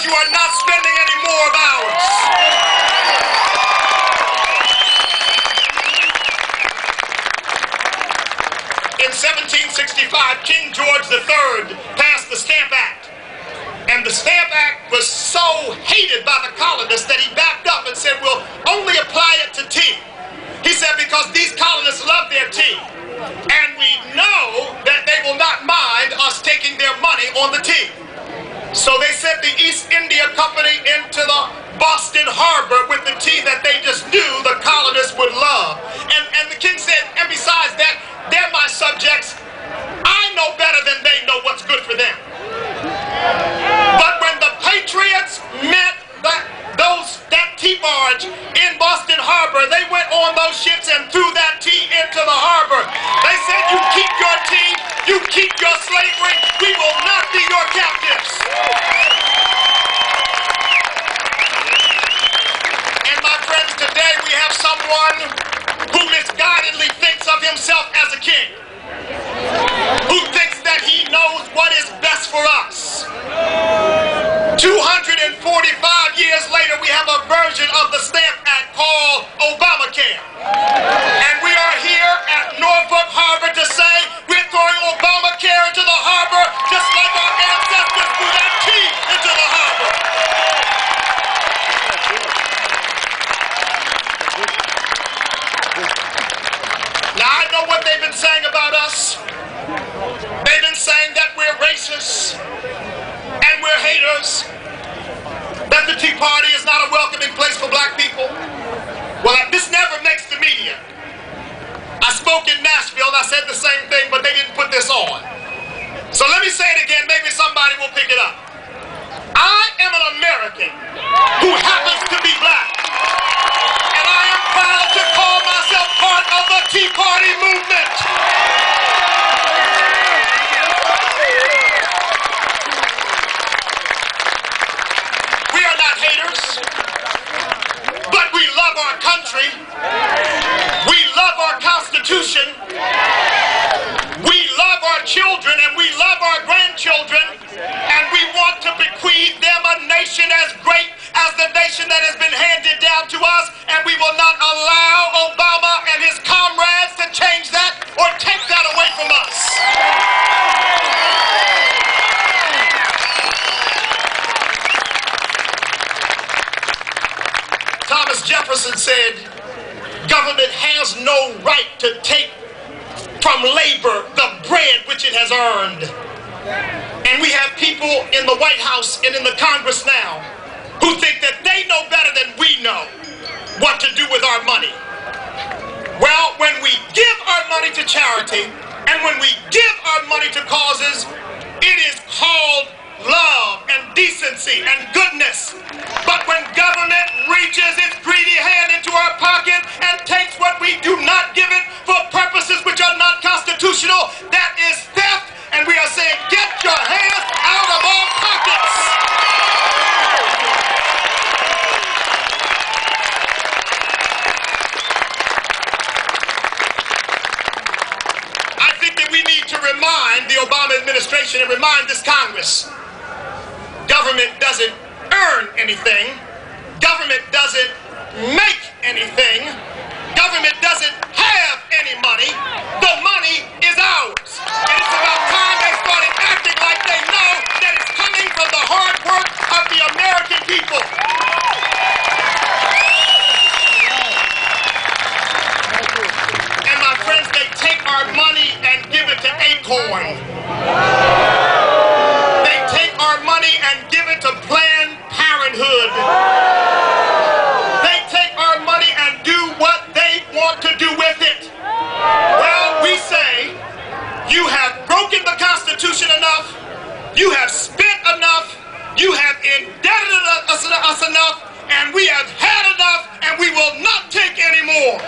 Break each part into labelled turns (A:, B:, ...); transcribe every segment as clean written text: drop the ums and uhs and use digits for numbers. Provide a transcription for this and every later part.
A: because you are not spending any more of ours. In 1765, King George III passed the Stamp Act. And the Stamp Act was so hated by the colonists that he backed up and said, we'll only apply it to tea. He said, because these colonists love their tea. And we know that they will not mind us taking their money on the tea. So they sent the East India Company into the Boston Harbor with the tea that they just knew the colonists would love. And the king said, and besides that, they're my subjects. I know better than they know what's good for them. But when the Patriots met that tea barge in Boston Harbor, they went on those ships and threw that tea into the harbor. They said, you keep your tea, you keep your slavery, we will not be your captives. And my friends, today we have someone who misguidedly thinks of himself as a king, who thinks that he knows what is best for us. 245 years later, we have a version of the Stamp Act called Obamacare. And we are here at Norfolk Harbor to say we're throwing Obamacare into the harbor just like our ancestors threw that tea into the harbor. Now, I know what they've been saying about us. They've been saying that we're racist and we're haters, that the Tea Party is not a welcoming place for black people. Well, this never makes the media. I spoke in Nashville and I said the same thing, but they didn't put this on. So let me say it again, maybe somebody will pick it up. I am an American who happens to be black. And I am proud to call myself part of the Tea Party movement. We are not haters, but we love our country. We love our Constitution. We love our children and we love our grandchildren. And we want to bequeath them a nation as great as the nation that has been handed down to us. And we will not allow Obama and his comrades to change that or take that away from us. Thomas Jefferson said, government has no right to take from labor the bread which it has earned. And we have people in the White House and in the Congress now who think that they know better than we know what to do with our money. Well, when we give our money to charity and when we give our money to causes, it is called love and decency and goodness. But when government reaches its greedy hand into our pocket and takes what we do not give it for purposes which are not constitutional, that is theft. And we are saying, get your hands out of our pockets. I think that we need to remind the Obama administration and remind this Congress, government doesn't earn anything. Government doesn't make anything. Government doesn't have any money. The money is ours. And it's about time they started acting like they know that it's coming from the hard work of the American people. And my friends, they take our money and give it to Acorn. They take our money and give it to Planned Parenthood. They take our money and do what they want to do with it. Well, we say, you have broken the Constitution enough, you have spent enough, you have indebted us enough, and we have had enough, and we will not take any more.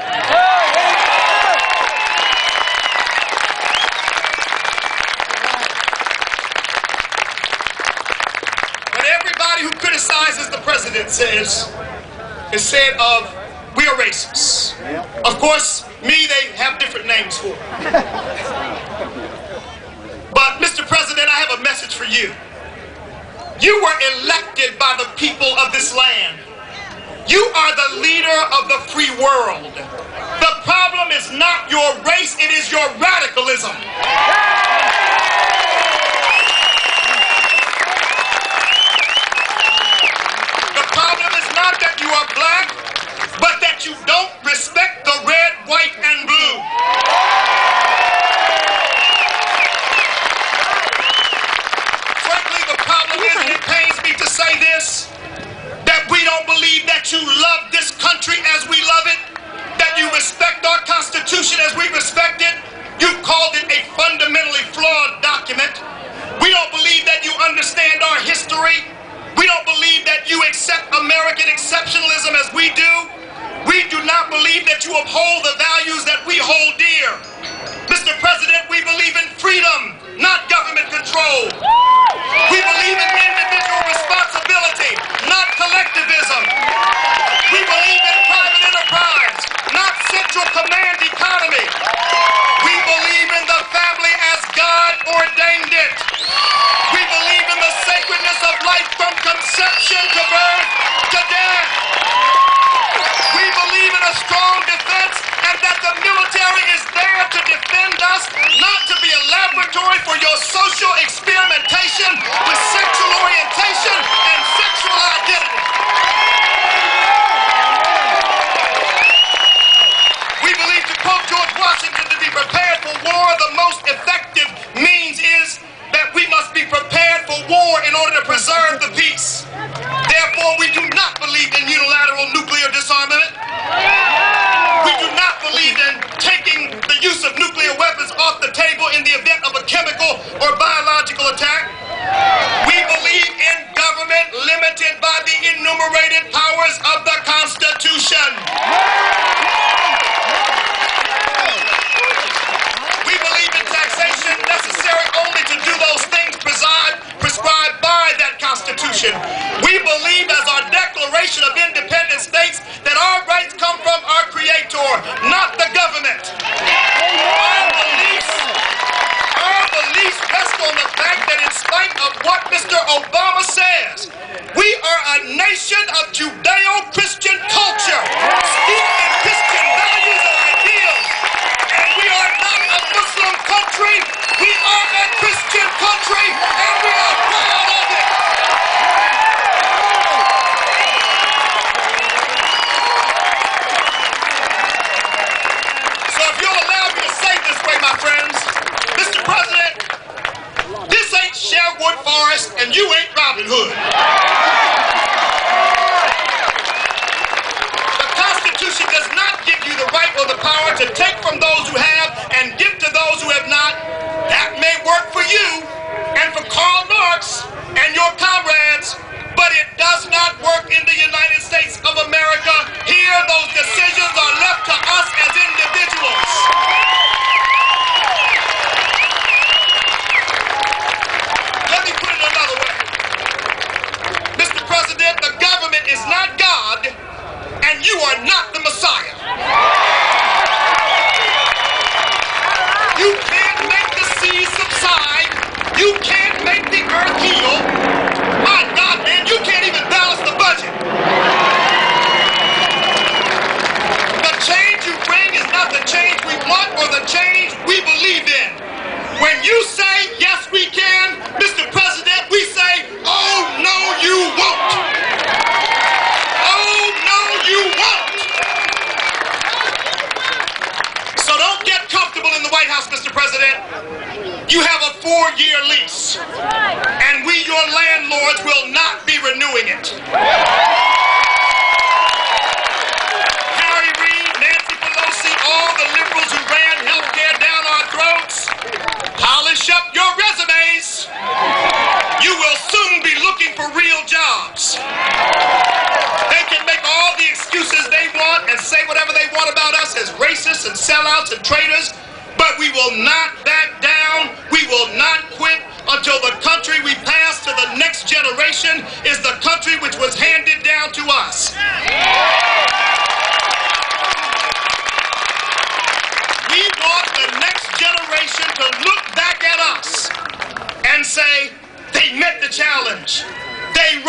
A: But everybody who criticizes the president says we are racists. Of course, they have different names for. But Mr. President, I have a message for you. You were elected by the people of this land. You are the leader of the free world. The problem is not your race, it is your radicalism. The problem is not that you are black, but that you don't respect the red, white, and blue. Frankly, the problem is, and it pains me to say this, that we don't believe that you love this country as we love it, that you respect our Constitution as we respect it. You've called it a fundamentally flawed document. We don't believe that you understand our history. We don't believe that you accept American exceptionalism as we do. We do not believe that you uphold the values that we hold dear. Mr. President, we believe in freedom, not government control. We believe in individual responsibility, not collectivism. We believe in private enterprise, not central command economy. We believe in the family as God ordained it. We believe in the sacredness of life from conception to birth to death. We believe in a strong defense and that the military is there to defend us, not to be a laboratory for your social experimentation with sexual orientation and sexual identity. We believe, to quote George Washington, to be prepared for war, the most effective means is that we must be prepared for war in order to preserve the peace. Therefore, we do not believe in unilateral nuclear disarmament. We do not believe in taking the use of nuclear weapons off the table in the event of a chemical or biological attack. We believe in government limited by the enumerated powers of the Constitution. We believe in taxation necessary only to do those things prescribed by that Constitution. We believe, as our Declaration of Independence states, that our rights come from our Creator, not the government. Our beliefs rest on the fact that in spite of what Mr. Obama says, we are a nation of Judeo-Christian culture, steeped in Christian values and ideals. And we are not a Muslim country, we are a Christian country, and we are proud of it. So if you'll allow me to say it this way, my friends, Mr. President, this ain't Sherwood Forest and you ain't Robin Hood. The Constitution does not give you the right or the power to take from those who have and give to those who have not. That may work for you and for Karl Marx and your comrades, but it does not work in the United States of America. Here, those decisions are left to us as individuals. Let me put it another way. Mr. President, the government is not God, and you are not the Messiah. You can't make the seas subside. You can't make the earth heal. My God, man, you can't even balance the budget. The change you bring is not the change we want or the change we believe in. When you say, yes, we can, Mr. President, we say, oh, no, you won't. Oh, no, you won't. So don't get comfortable in the White House, Mr. President. You have a 4-year lease, and we, your landlords, will not be renewing it. Harry Reid, Nancy Pelosi, all the liberals who ran healthcare down our throats, polish up your resumes. You will soon be looking for real jobs. They can make all the excuses they want and say whatever they want about us as racists and sellouts and traitors, but we will not back down. We will not quit until the country we pass to the next generation is the country which was handed down to us. We want the next generation to look back at us and say, they met the challenge. they